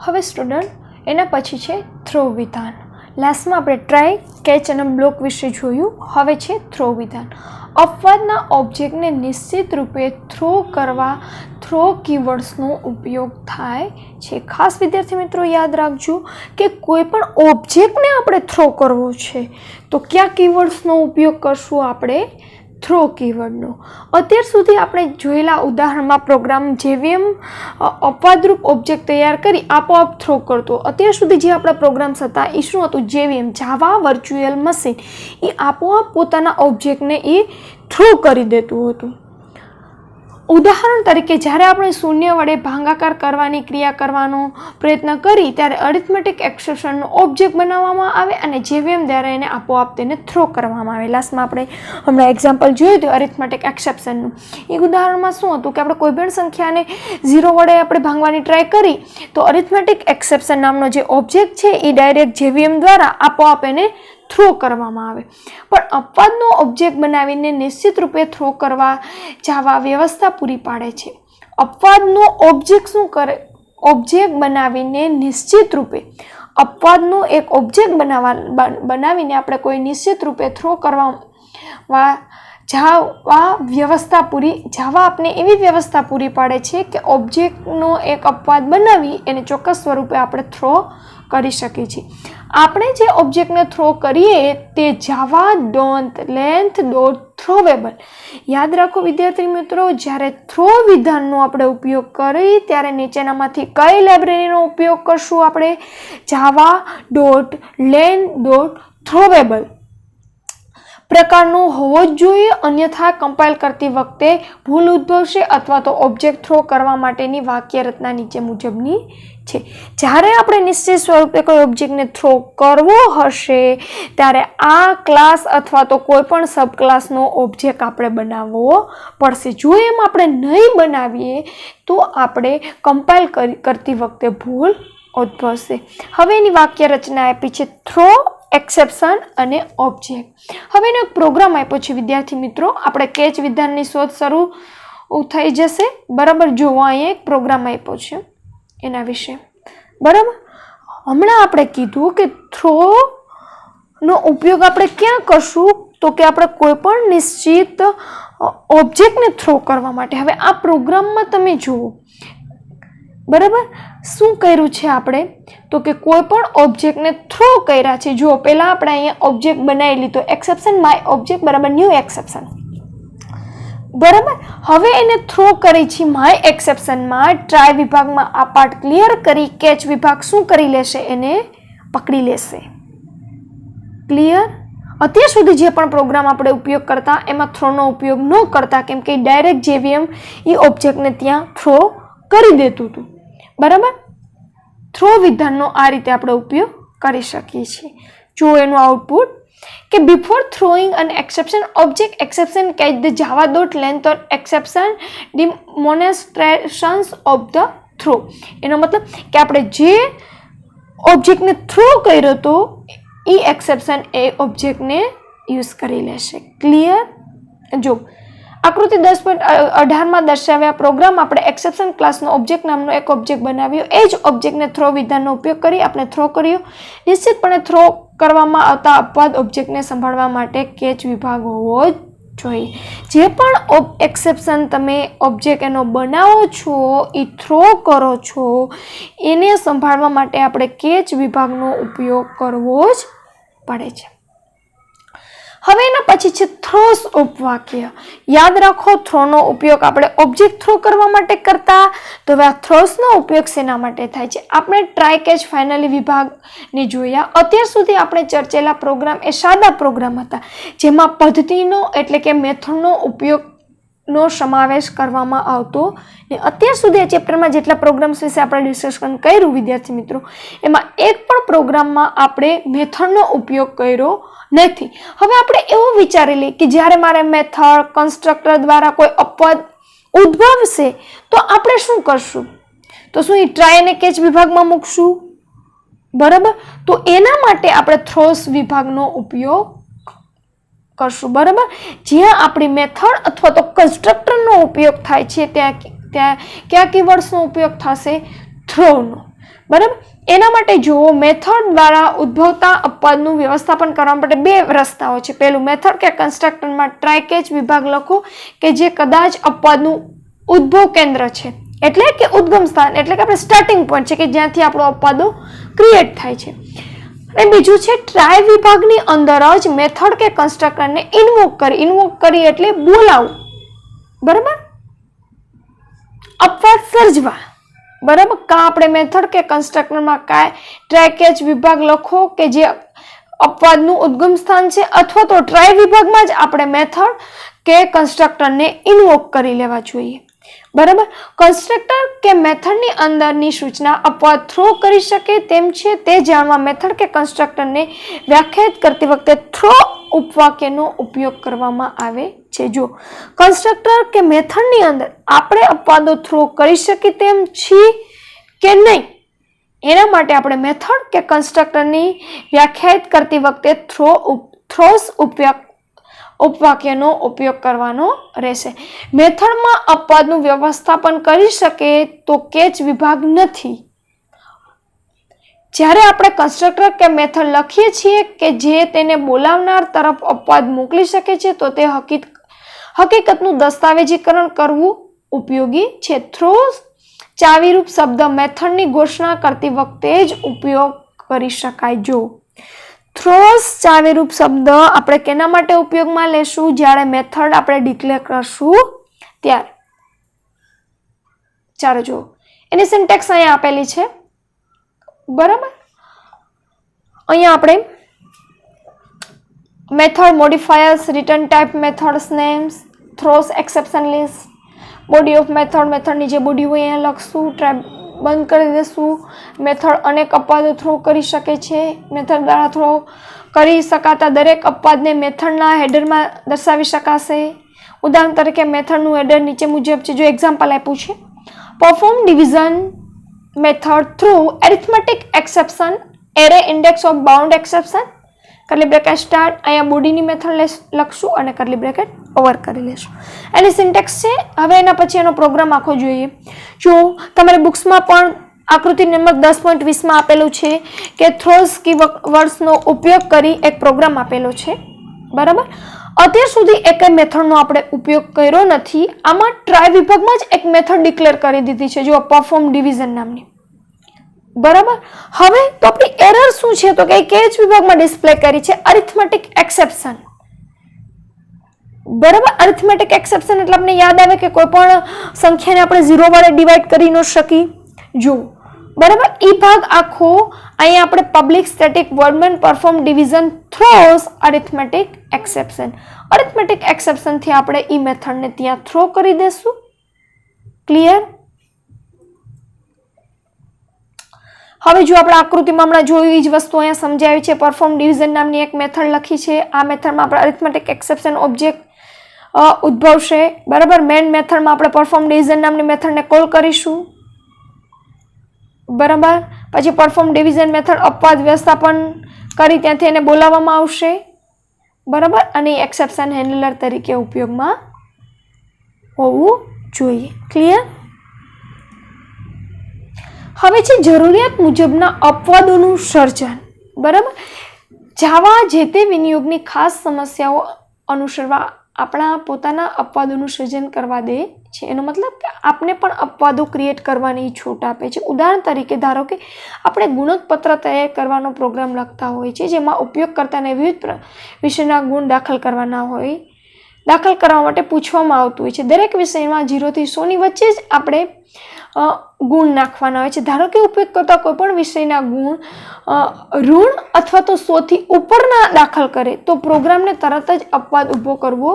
હવે સ્ટુડન્ટ એના પછી છે થ્રો વિધાન. લાસ્ટમાં આપણે ટ્રાય, કેચ અને બ્લોક વિશે જોયું. હવે છે થ્રો વિધાન. અપવાદના ઓબ્જેક્ટને નિશ્ચિત રૂપે થ્રો કરવા થ્રો કીવર્ડ્સનો ઉપયોગ થાય છે. ખાસ વિદ્યાર્થી મિત્રો યાદ રાખજો કે કોઈ પણ ઓબ્જેક્ટને આપણે થ્રો કરવો છે તો કયા કીવર્ડ્સનો ઉપયોગ કરશું? આપણે થ્રો કીવર્ડનો. અત્યાર સુધી આપણે જોયેલા ઉદાહરણમાં પ્રોગ્રામ જેવીએમ અપવાદરૂપ ઓબ્જેક્ટ તૈયાર કરી આપોઆપ થ્રો કરતો. અત્યાર સુધી જે આપણા પ્રોગ્રામ્સ હતા એ શું હતું? જેવીએમ, જાવા વર્ચ્યુઅલ મશીન, એ આપોઆપ પોતાના ઓબ્જેક્ટને એ થ્રો કરી દેતું હતું. ઉદાહરણ તરીકે જ્યારે આપણે શૂન્ય વડે ભાગાકાર કરવાની ક્રિયા કરવાનો પ્રયત્ન કરી ત્યારે અરિથમેટિક એક્સેપ્શનનો ઓબ્જેક્ટ બનાવવામાં આવે અને જેવીએમ દ્વારા એને આપોઆપ તેને થ્રો કરવામાં આવે. લાસ્ટમાં આપણે હમણાં એક્ઝામ્પલ જોયું હતું અરિથમેટિક એક્સેપ્શનનું. એ ઉદાહરણમાં શું હતું કે આપણે કોઈ પણ સંખ્યાને 0 વડે આપણે ભાંગવાની ટ્રાય કરી તો અરિથમેટિક એક્સેપ્શન નામનો જે ઓબ્જેક્ટ છે એ ડાયરેક્ટ જેવીએમ દ્વારા આપોઆપ એને થ્રો કરવામાં આવે. પણ અપવાદનો ઓબ્જેક્ટ બનાવીને નિશ્ચિત રૂપે થ્રો કરવા જાવા વ્યવસ્થા પૂરી પાડે છે. અપવાદનો ઓબ્જેક્ટ શું કરે? ઓબ્જેક્ટ બનાવીને નિશ્ચિત રૂપે અપવાદનો એક ઓબ્જેક્ટ બનાવીને આપણે કોઈ નિશ્ચિત રૂપે થ્રો કરવા જાવા આપને એવી વ્યવસ્થા પૂરી પાડે છે કે ઓબ્જેક્ટનો એક અપવાદ બનાવી એને ચોક્કસ સ્વરૂપે આપણે થ્રો કરી શકીએ છીએ. આપણે જે ઓબ્જેક્ટને થ્રો કરીએ તે જાવા ડોન્ટ લેન્થ ડોટ થ્રોવેબલ. યાદ રાખો વિદ્યાર્થી મિત્રો, જ્યારે થ્રો વિધાનનો આપણે ઉપયોગ કરીએ ત્યારે નીચેનામાંથી કઈ લાઇબ્રેરીનો ઉપયોગ કરશું? આપણે જાવા ડોટ લેન્થ ડોટ થ્રોવેબલ પ્રકારનો હોવો જ જોઈએ, અન્યથા કમ્પાઇલ કરતી વખતે ભૂલ ઉદ્ભવશે અથવા તો ઓબ્જેક્ટ થ્રો કરવા માટેની વાક્ય રચના નીચે મુજબની છે. જ્યારે આપણે નિશ્ચિત સ્વરૂપે કોઈ ઓબ્જેક્ટને થ્રો કરવો હશે ત્યારે આ ક્લાસ અથવા તો કોઈ પણ સબ ક્લાસનો ઓબ્જેક્ટ આપણે બનાવવો પડશે. જો એમ આપણે નહીં બનાવીએ તો આપણે કમ્પાઇલ કરતી વખતે ભૂલ ઉદ્ભવશે. હવે એની વાક્ય રચના આપી છે થ્રો, એક્સેપ્શન અને ઓબ્જેક્ટ. હવે એનો એક પ્રોગ્રામ આપ્યો છે વિદ્યાર્થી મિત્રો. આપણે કેચ વિધાનની શોધ શરૂ થઈ જશે. બરાબર, જોવો અહીંયા એક પ્રોગ્રામ આપ્યો છે એના વિશે. બરાબર, હમણાં આપણે કીધું કે થ્રો નો ઉપયોગ આપણે ક્યાં કરશું? તો કે આપણે કોઈ પણ નિશ્ચિત ઓબ્જેક્ટને થ્રો કરવા માટે. હવે આ પ્રોગ્રામમાં તમે જુઓ, બરાબર, શું કર્યું છે આપણે? તો કે કોઈ પણ ઓબ્જેક્ટને થ્રો કર્યા છે. જો પહેલા આપણે અહીંયા ઓબ્જેક્ટ બનાવી લીધો એક્સેપ્શન માય ઓબ્જેક્ટ બરાબર ન્યૂ એક્સેપ્શન. બરાબર, હવે એને થ્રો કરી છે માય એક્સેપ્શનમાં. ટ્રાય વિભાગમાં આ પાર્ટ ક્લિયર કરી કેચ વિભાગ શું કરી લેશે? એને પકડી લેશે. ક્લિયર? અત્યાર સુધી જે પણ પ્રોગ્રામ આપણે ઉપયોગ કરતા એમાં થ્રોનો ઉપયોગ ન કરતા, કેમ કે ડાયરેક્ટ જેવીએમ એ ઓબ્જેક્ટને ત્યાં થ્રો કરી દેતું હતું. બરાબર, થ્રો વિધાનનો આ રીતે આપણે ઉપયોગ કરી શકીએ છીએ. જો એનું આઉટપુટ કે before throwing an exception object exception catch the Java dot length or exception demonstrations of the throw. એનો મતલબ કે આપણે જે ઓબ્જેક્ટને થ્રો કર્યો હતો એ એક્સેપ્શન એ ઓબ્જેક્ટને યુઝ કરી લેશે. ક્લિયર? જો આકૃતિ 10.18માં દર્શાવ્યા પ્રોગ્રામ આપણે એક્સેપ્શન ક્લાસનો ઓબ્જેક્ટ નામનો એક ઓબ્જેક્ટ બનાવ્યો. એ જ ઓબ્જેક્ટને થ્રો વિધાનનો ઉપયોગ કરી આપણે થ્રો કર્યો. નિશ્ચિતપણે થ્રો કરવામાં આવતા અપવાદ ઓબ્જેક્ટને સંભાળવા માટે કેચ વિભાગ હોવો જોઈએ. જે પણ એક્સેપ્શન તમે ઓબ્જેક્ટ એનો બનાવો છો, એ થ્રો કરો છો, એને સંભાળવા માટે આપણે કેચ વિભાગનો ઉપયોગ કરવો જ પડે છે. હવે એના પછી છે થ્રોસ ઉપવાક્ય. યાદ રાખો, થ્રોનો ઉપયોગ આપણે ઓબ્જેક્ટ થ્રો કરવા માટે કરતા. તો હવે આ થ્રોસનો ઉપયોગ શેના માટે થાય છે? આપણે ટ્રાય કેચ ફાઇનલી વિભાગને જોયા. અત્યાર સુધી આપણે ચર્ચેલા પ્રોગ્રામ એ સાદા પ્રોગ્રામ હતા જેમાં પદ્ધતિનો એટલે કે મેથડનો ઉપયોગનો સમાવેશ કરવામાં આવતો. અત્યાર સુધી આ ચેપ્ટરમાં જેટલા પ્રોગ્રામ્સ વિશે આપણે ડિસ્કશન કર્યું વિદ્યાર્થી મિત્રો, એમાં એક પણ પ્રોગ્રામમાં આપણે મેથડનો ઉપયોગ કર્યો નથી. હવે આપણે એવું વિચારી લઈએ કે જ્યારે મારે મેથડ કન્સ્ટ્રક્ટર દ્વારા કોઈ અપવાદ ઉદ્ભવશે તો આપણે શું કરશું? તો શું એ ટ્રાય અને કેચ વિભાગમાં મૂકશું? બરાબર, તો એના માટે આપણે થ્રોસ વિભાગનો ઉપયોગ કરશું. બરાબર, જ્યાં આપણી મેથડ અથવા તો કન્સ્ટ્રક્ટરનો ઉપયોગ થાય છે ત્યાં કયા કીવર્ડ્સનો ઉપયોગ થશે? થ્રોનો. બરાબર. એના માટે જુઓ, મેથડ દ્વારા ઉદ્ભવતા અપવાદનું વ્યવસ્થાપન કરવા માટે બે રસ્તાઓ છે. પહેલું, મેથડ કે કન્સ્ટ્રક્ટરમાં ટ્રાય કેચ વિભાગ લખો કે જે કદાચ અપવાદનું ઉદ્ભવ કેન્દ્ર છે, એટલે કે ઉદ્ગમ સ્થાન, એટલે કે આપણે સ્ટાર્ટિંગ પોઈન્ટ છે કે જ્યાંથી આપણો અપવાદો ક્રિએટ થાય છે. અને બીજું છે ટ્રાય વિભાગની અંદર જ મેથડ કે કન્સ્ટ્રક્ટરને ઇન્વોક કરી એટલે બોલાવવું, બરાબર, અપવાદ સર્જવા, બરાબર. આપણે મેથડ કે કન્સ્ટ્રક્ટરમાં ટ્રાય કેચ વિભાગ લખો કે જે અપવાદનું ઉદ્ગમ સ્થાન છે, અથવા તો ટ્રાય વિભાગમાં જ આપણે મેથડ કે કન્સ્ટ્રક્ટરને ઇન્વોક કરી લેવા જોઈએ, બરાબર. કન્સ્ટ્રક્ટર કે મેથડની અંદરની સૂચના અપવાદ થ્રો કરી શકે તેમ છે તે જાણવા મેથડ કે કન્સ્ટ્રક્ટરને વ્યાખ્યાયિત કરતી વખતે થ્રો ઉપવાક્યનો ઉપયોગ કરવામાં આવે છે. જો કન્સ્ટ્રક્ટર કે મેથડની અંદર આપણે અપવાદો થ્રો કરી શકીએ તેમ છીએ કે નહીં, એના માટે આપણે મેથડ કે કન્સ્ટ્રક્ટરની વ્યાખ્યાયિત કરતી વખતે થ્રોસ ઉપવાક્યનો ઉપયોગ કરવાનો રહેશે. મેથડમાં અપવાદનું વ્યવસ્થાપન કરી શકે તો કેચ વિભાગ નથી. જ્યારે આપણે કન્સ્ટ્રક્ટર કે મેથડ લખીએ છીએ કે જે તેને બોલાવનાર તરફ અપવાદ મોકલી શકે છે, તો તે હકીકતનું દસ્તાવેજીકરણ કરવું ઉપયોગી છે. થ્રોસ ચાવીરૂપ શબ્દ મેથડની ઘોષણા કરતી વખતે જ ઉપયોગ કરી શકાય. જો થ્રોસ ચાવીરૂપ શબ્દ આપણે કેના માટે ઉપયોગમાં લેશું? જ્યારે મેથડ આપણે ડિક્લેર કરશું ત્યારે. ચાલો જો, એની સિન્ટેક્સ અહીંયા આપેલી છે, બરાબર. અહીંયા આપણે method modifiers, return type methods names, throws exception list, body of મેથડની જે બોડી હોય અહીંયા લખશું, ટ્રાય બંધ કરી દેશું. મેથડ અનેક અપવાદો થ્રો કરી શકે છે. મેથડ દ્વારા થ્રો કરી શકાતા દરેક અપવાદને મેથડના હેડરમાં દર્શાવી શકાશે. ઉદાહરણ તરીકે મેથડનું હેડર નીચે મુજબ છે. જો એક્ઝામ્પલ આપ્યું છે, perform division method through arithmetic exception array index of bound exception, કરલી bracket start. અહીંયા બોડીની મેથડ લખશું અને કરલી બ્રેકેટ ઓવર કરી લેશું. એની સિન્ટેક્સ છે. હવે એના પછી એનો પ્રોગ્રામ આખો જોઈએ. જો તમારી બુક્સમાં પણ આકૃતિ નંબર 10.20માં આપેલું છે કે થ્રોસ કીવર્ડ્સનો ઉપયોગ કરી એક પ્રોગ્રામ આપેલો છે, બરાબર. અત્યાર સુધી એક મેથડનો આપણે ઉપયોગ કર્યો નથી. આમાં ટ્રાય વિભાગમાં જ એક મેથડ ડિક્લેર કરી દીધી છે, જો પરફોર્મ ડિવિઝન નામની, બરાબર. હવે તો આપણી એરર શું છે? તો કે કેચ વિભાગમાં ડિસ્પ્લે કરી છે અરિથમેટિક એક્સેપ્શન, બરાબર. અરિથમેટિક એક્સેપ્શન એટલે આપણે યાદ આવે કે કોઈ પણ સંખ્યાને આપણે 0 વડે ડિવાઈડ કરી ન શકી. જો બરાબર, ઈ ભાગ આખો અહીંયા આપણે public static void main perform division throws arithmetic exception. Arithmetic exception થી આપણે ઈ મેથડને ત્યાં થ્રો કરી દેશું. ક્લિયર? હવે જો આપણે આકૃતિમાં હમણાં જોયું એ જ વસ્તુ અહીંયા સમજાવી છે. પરફોર્મ ડિવિઝન નામની એક મેથડ લખી છે. આ મેથડમાં આપણે અરિથમેટિક એક્સેપ્શન ઓબ્જેક્ટ ઉદ્ભવશે, બરાબર. મેઇન મેથડમાં આપણે પરફોર્મ ડિવિઝન નામની મેથડને કોલ કરીશું, બરાબર. પછી પરફોર્મ ડિવિઝન મેથડ અપવાદ વ્યવસ્થાપન કરી ત્યાંથી એને બોલાવવામાં આવશે, બરાબર. અને એક્સેપ્શન હેન્ડલર તરીકે ઉપયોગમાં હોવું જોઈએ. ક્લિયર? હવે છે જરૂરિયાત મુજબના અપવાદોનું સર્જન, બરાબર. જાવા જે તે વિનિયોગની ખાસ સમસ્યાઓ અનુસરવા આપણા પોતાના અપવાદોનું સર્જન કરવા દે છે. એનો મતલબ કે આપને પણ અપવાદો ક્રિએટ કરવાની છૂટ આપે છે. ઉદાહરણ તરીકે ધારો કે આપણે ગુણોત્તર તૈયાર કરવાનો પ્રોગ્રામ લખતા હોય છે, જેમાં ઉપયોગકર્તાને વિવિધ વિષયના ગુણ દાખલ કરવા માટે પૂછવામાં આવતું હોય છે. દરેક વિષયમાં 0 થી 100 ની વચ્ચે જ આપણે ગુણ નાખવાના હોય છે. ધારો કે ઉપયોગકર્તા કોઈ પણ વિષયના ગુણ ઋણ અથવા તો 100 થી ઉપરના દાખલ કરે તો પ્રોગ્રામને તરત જ અપવાદ ઊભો કરવો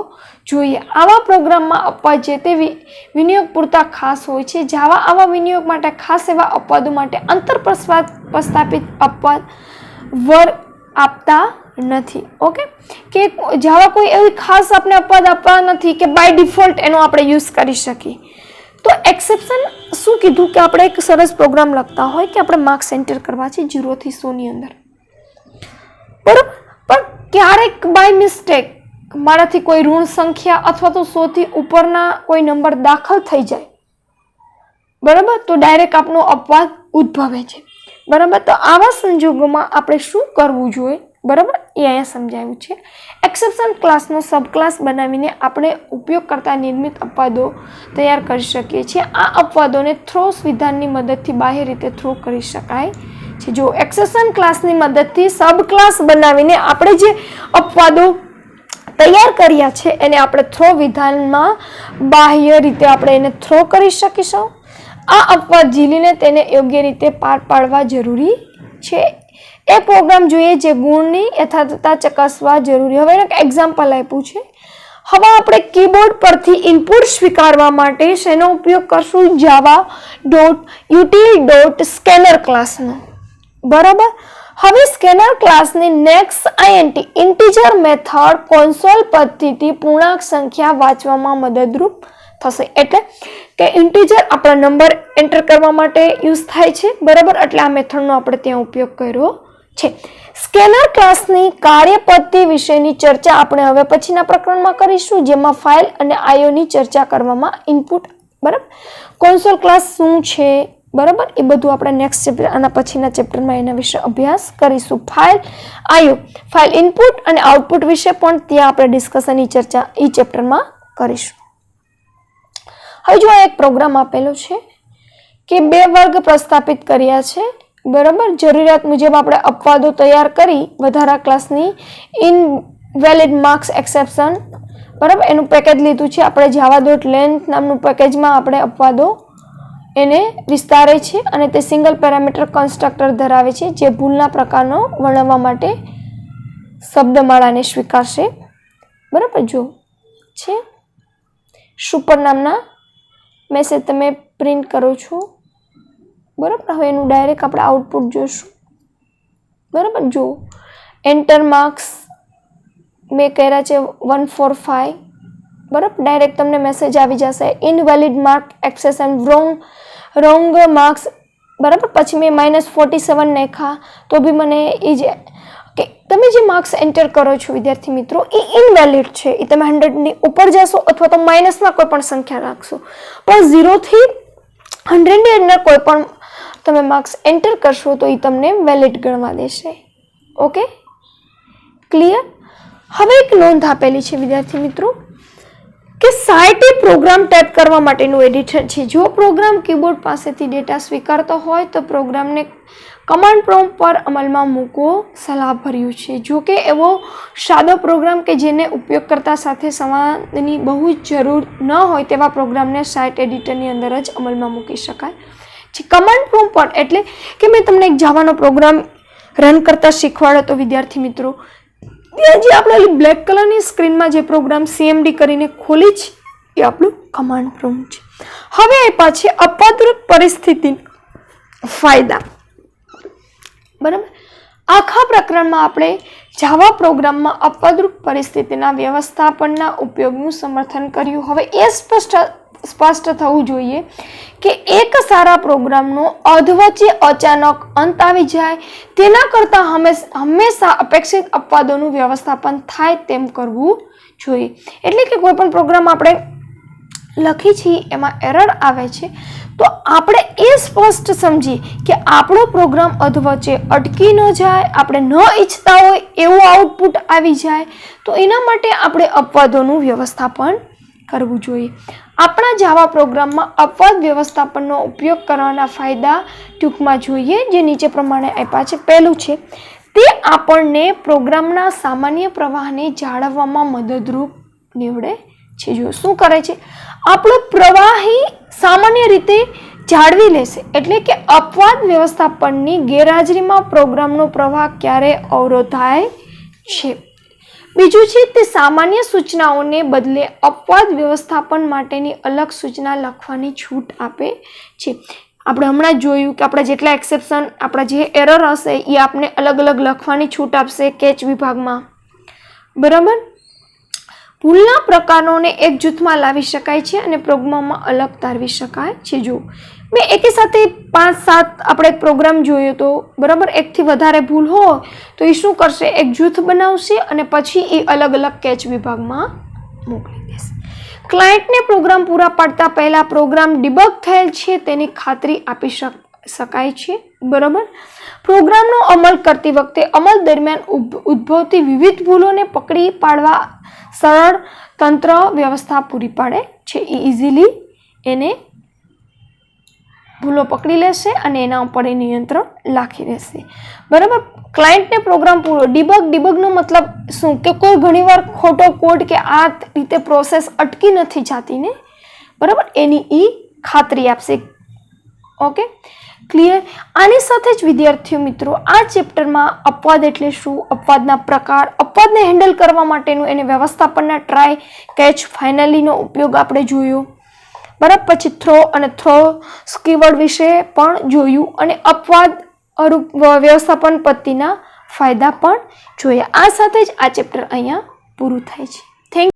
જોઈએ. આવા પ્રોગ્રામમાં અપવાદ જે તે વિનિયોગ પૂરતા ખાસ હોય છે. જાવા આવા વિનિયોગ માટે ખાસ એવા અપવાદો માટે પ્રસ્થાપિત અપવાદ વર્ગ આપતા નથી. ઓકે, કે જાવા કોઈ એવી ખાસ આપણે અપવાદ આપવા નથી કે બાય ડિફોલ્ટ એનો આપણે યુઝ કરી શકીએ. તો એક્સેપ્શન શું કીધું કે આપણે એક સરસ પ્રોગ્રામ લખતા હોય કે આપણે માર્ક્સ એન્ટર કરવા છે 0 થી 100 ની અંદર, બરાબર. પણ ક્યારેક બાય મિસ્ટેક મારાથી કોઈ ઋણ સંખ્યા અથવા તો 100 થી ઉપરના કોઈ નંબર દાખલ થઈ જાય, બરાબર, તો ડાયરેક્ટ આપનો અપવાદ ઉદ્ભવે છે. બરાબર. તો આવા સંજોગોમાં આપણે શું કરવું જોઈએ, બરાબર, એ અહીંયા સમજાવ્યું છે. એક્સેપ્શન ક્લાસનો સબ ક્લાસ બનાવીને આપણે ઉપયોગ કરતા નિર્મિત અપવાદો તૈયાર કરી શકીએ છીએ. આ અપવાદોને થ્રોસ વિધાનની મદદથી બાહ્ય રીતે થ્રો કરી શકાય છે. જો એક્સેપ્શન ક્લાસની મદદથી સબ ક્લાસ બનાવીને આપણે જે અપવાદો તૈયાર કર્યા છે એને આપણે થ્રો વિધાનમાં બાહ્ય રીતે આપણે એને થ્રો કરી શકીશું. આ અપવાદ ઝીલીને તેને યોગ્ય રીતે પાર પાડવા જરૂરી છે. એ પ્રોગ્રામ જોઈએ જે ગુણની યથાર્થતા ચકાસવા જરૂરી. હવે એક એક્ઝામ્પલ આપ્યું છે. હવે આપણે કીબોર્ડ પરથી ઇનપુટ સ્વીકારવા માટે શેનો ઉપયોગ કરશું? java.util.scanner ક્લાસનો. બરાબર. હવે સ્કેનર ક્લાસની next INT integer method console પરથી પૂર્ણાંક સંખ્યા વાંચવામાં મદદરૂપ થશે. એટલે કે ઇન્ટીજર આપણા નંબર એન્ટર કરવા માટે યુઝ થાય છે. બરાબર. એટલે આ મેથડનો આપણે ત્યાં ઉપયોગ કર્યો છે. સ્કેનર ક્લાસની કાર્યપદ્ધતિ વિશેની ચર્ચા આપણે હવે પછીના પ્રકરણમાં કરીશું, જેમાં ફાઇલ અને IOની ચર્ચા કરવામાં ઇનપુટ. બરાબર. કોન્સોલ ક્લાસ શું છે, બરાબર, એ બધું આપણે નેક્સ્ટ ચેપ્ટર આના પછીના ચેપ્ટરમાં એના વિશે અભ્યાસ કરીશું. ફાઇલ IO, ફાઇલ ઇનપુટ અને આઉટપુટ વિશે પણ ત્યાં આપણે ડિસ્કશનની ચર્ચા એ ચેપ્ટરમાં કરીશું. હવે જો આ એક પ્રોગ્રામ આપેલો છે કે 2 વર્ગ પ્રસ્થાપિત કર્યા છે. બરાબર. જરૂરિયાત મુજબ આપણે અપવાદો તૈયાર કરી વધારા ક્લાસની ઇનવેલિડ માર્ક્સ એક્સેપ્શન, બરાબર, એનું પેકેજ લીધું છે આપણે. java.length નામનું પેકેજમાં આપણે અપવાદો એને વિસ્તારે છે અને તે સિંગલ પેરામીટર કન્સ્ટ્રક્ટર ધરાવે છે જે ભૂલના પ્રકારનો વર્ણવવા માટે શબ્દમાળાને સ્વીકારશે. બરાબર. જો છે સુપર નામના મેસેજ તમે પ્રિન્ટ કરો છો. બરાબર. હવે એનું ડાયરેક્ટ આપણે આઉટપુટ જોશું. બરાબર. જો એન્ટર માર્ક્સ મેં કર્યા છે 145. બરાબર. ડાયરેક્ટ તમને મેસેજ આવી જશે invalid mark exception wrong marks. બરાબર. પછી મેં -47 નાખ્યા તો બી મને એ જે કે તમે જે માર્ક્સ એન્ટર કરો છો વિદ્યાર્થી મિત્રો એ ઇનવેલિડ છે. એ તમે 100ની ઉપર જશો અથવા તો માઇનસમાં કોઈ પણ સંખ્યા રાખશો, પણ 0 થી 100ની અંદર કોઈ પણ તમે માર્ક્સ એન્ટર કરશો તો એ તમને વેલિડ ગણવા દેશે. Okay, clear. હવે એક નોંધ આપેલી છે વિદ્યાર્થી મિત્રો કે સાઇટ એ પ્રોગ્રામ ટાઈપ કરવા માટેનું એડિટર છે. જો પ્રોગ્રામ કીબોર્ડ પાસેથી ડેટા સ્વીકારતો હોય તો પ્રોગ્રામને કમાન્ડ પ્રોમ્પ્ટ પર અમલમાં મૂકવો સલાહભર્યું છે. જો કે એવો સાદો પ્રોગ્રામ કે જેને ઉપયોગકર્તા સાથે સંવાદની બહુ જ જરૂર ન હોય તેવા પ્રોગ્રામને સાઇટ એડિટરની અંદર જ અમલમાં મૂકી શકાય છે. કમાન્ડ પ્રોમ્પ્ટ પર એટલે કે મેં તમને એક જાવાનો પ્રોગ્રામ રન કરતા શીખવાડ્યો તો વિદ્યાર્થી મિત્રો, ત્યાં જે આપણે બ્લેક કલરની સ્ક્રીનમાં જે પ્રોગ્રામ CMD કરીને ખોલી છે એ આપણું કમાન્ડ પ્રોમ્પ્ટ છે. હવે આપ્યા છે અપવાદરૂપ પરિસ્થિતિ ફાયદા. બરાબર. આખા પ્રકરણમાં આપણે જાવા પ્રોગ્રામમાં અપવાદરૂપ પરિસ્થિતિના વ્યવસ્થાપનના ઉપયોગનું સમર્થન કર્યું. હવે એ સ્પષ્ટ થવું જોઈએ કે એક સારા પ્રોગ્રામનો અધવચ્ચે અચાનક અંત આવી જાય તેના કરતાં હંમેશા અપેક્ષિત અપવાદોનું વ્યવસ્થાપન થાય તેમ કરવું જોઈએ. એટલે કે કોઈ પણ પ્રોગ્રામ આપણે લખી છીએ એમાં એરર આવે છે તો આપણે એ સ્પષ્ટ સમજીએ કે આપણો પ્રોગ્રામ અધવચ્ચે અટકી ન જાય, આપણે ન ઈચ્છતા હોય એવું આઉટપુટ આવી જાય તો એના માટે આપણે અપવાદોનું વ્યવસ્થાપન કરવું જોઈએ. આપણા જાવા પ્રોગ્રામમાં અપવાદ વ્યવસ્થાપનનો ઉપયોગ કરવાના ફાયદા ટૂંકમાં જોઈએ જે નીચે પ્રમાણે આપ્યા છે. પહેલું છે તે આપણને પ્રોગ્રામના સામાન્ય પ્રવાહને જાળવવામાં મદદરૂપ નીવડે છે. જો શું કરે છે, આપણો પ્રવાહી સામાન્ય રીતે જાળવી લેશે. એટલે કે અપવાદ વ્યવસ્થાપનની ગેરહાજરીમાં પ્રોગ્રામનો પ્રવાહ ક્યારે અવરોધાય છે. બીજું છે તે સામાન્ય સૂચનાઓને બદલે અપવાદ વ્યવસ્થાપન માટેની અલગ સૂચના લખવાની છૂટ આપે છે. આપણે હમણાં જ જોયું કે આપણા જેટલા એક્સેપ્શન, આપણા જે એરર હશે એ આપણે અલગ અલગ લખવાની છૂટ આપશે કેચ વિભાગમાં. બરાબર. ભૂલના પ્રકારોને એક જૂથમાં લાવી શકાય છે અને પ્રોગ્રામમાં અલગ તારવી શકાય છે. જો મેં એકી સાથે 5-7 આપણે એક પ્રોગ્રામ જોયો તો, બરાબર, એકથી વધારે ભૂલ હોય તો એ શું કરશે, એક જૂથ બનાવશે અને પછી એ અલગ અલગ કેચ વિભાગમાં મોકલી દેશે. ક્લાયન્ટને પ્રોગ્રામ પૂરા પાડતા પહેલા પ્રોગ્રામ ડિબગ થયેલ છે તેની ખાતરી આપી શકાય છે. બરાબર. પ્રોગ્રામનો અમલ કરતી વખતે અમલ દરમિયાન ઉદ્ભવતી વિવિધ ભૂલોને પકડી પાડવા સરળ તંત્ર વ્યવસ્થા પૂરી પાડે છે. ઇઝીલી એને ભૂલો પકડી લેશે અને એના ઉપર એ નિયંત્રણ રાખી દેશે. બરાબર. ક્લાયન્ટને પ્રોગ્રામ પૂરો ડિબગનો મતલબ શું કે કોઈ ઘણીવાર ખોટો કોડ કે આ રીતે પ્રોસેસ અટકી નથી જતી ને, બરાબર, એની ખાતરી આપશે. Okay, clear. આની સાથે જ વિદ્યાર્થીઓ મિત્રો આ ચેપ્ટરમાં અપવાદ એટલે શું, અપવાદના પ્રકાર, અપવાદને હેન્ડલ કરવા માટેનું એને વ્યવસ્થાપનના ટ્રાય કેચ ફાઇનલીનો ઉપયોગ આપણે જોયો. બરાબર. પછી થ્રો અને થ્રો કીવર્ડ વિશે પણ જોયું અને અપવાદ વ્યવસ્થાપન પદ્ધતિના ફાયદા પણ જોયા. આ સાથે જ આ ચેપ્ટર અહીંયા પૂરું થાય છે.